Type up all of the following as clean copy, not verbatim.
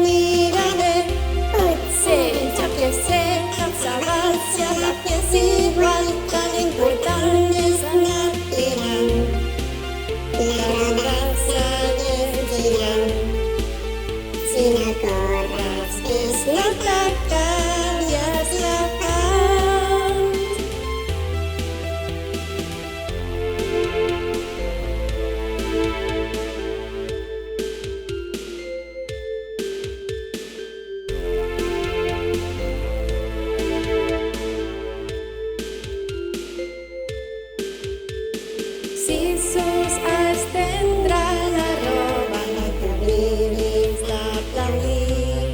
miraré. Sé yo que sé, cansarás si a la pies igual, tan importante es la dirán. La raza dirán, si no corras es la taca, ya es la paz. Si sus eyes tendrà la roba, no t'oblidis d'aplaudir.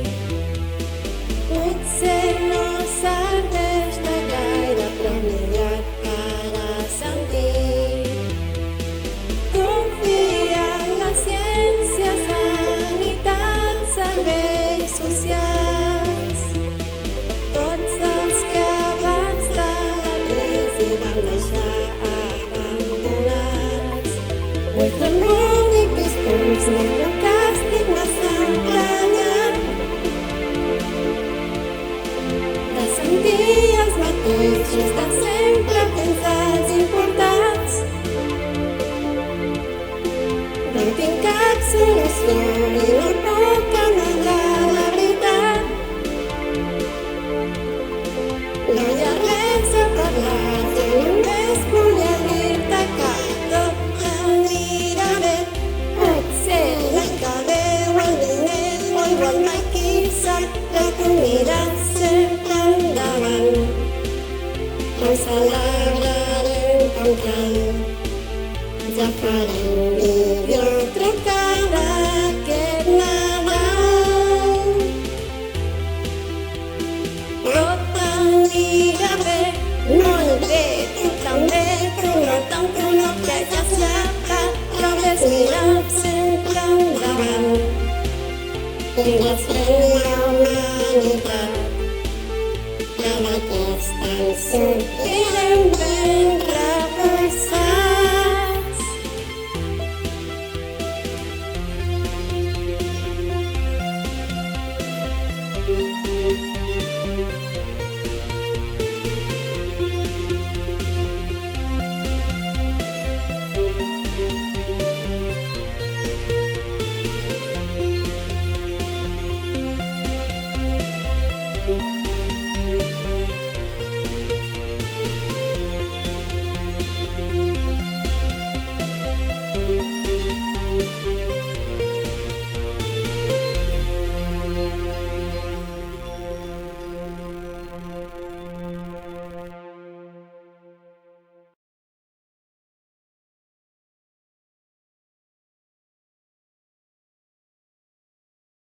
Potser no serveix de gaire, però millor para sentir. Confia en la ciència, sanitat, serveis socials. Tots els que abans de la crisi van deixar abandonats. With the morning distance, never càstig massa emprenyat. De sentir els mateixos, de sempre pensats importants. No tinc cap solució i no puc amagar la veritat. No hi ha res a parlar, jo només volia dir-te que tot anirà bé. Potser l'any que ve o el vinent o igual mai, qui sap, però tu aniràs sempre endavant. Ho celebrarem cantant, ja farem videotrucada aquest Nadal. Tot anirà bé, molt bé, tu també, tu no tant, tu no, que ja has llevat, però ves mirant sempre endavant. I desfent la humanitat, cada aquesta en sortirem ben reforçats.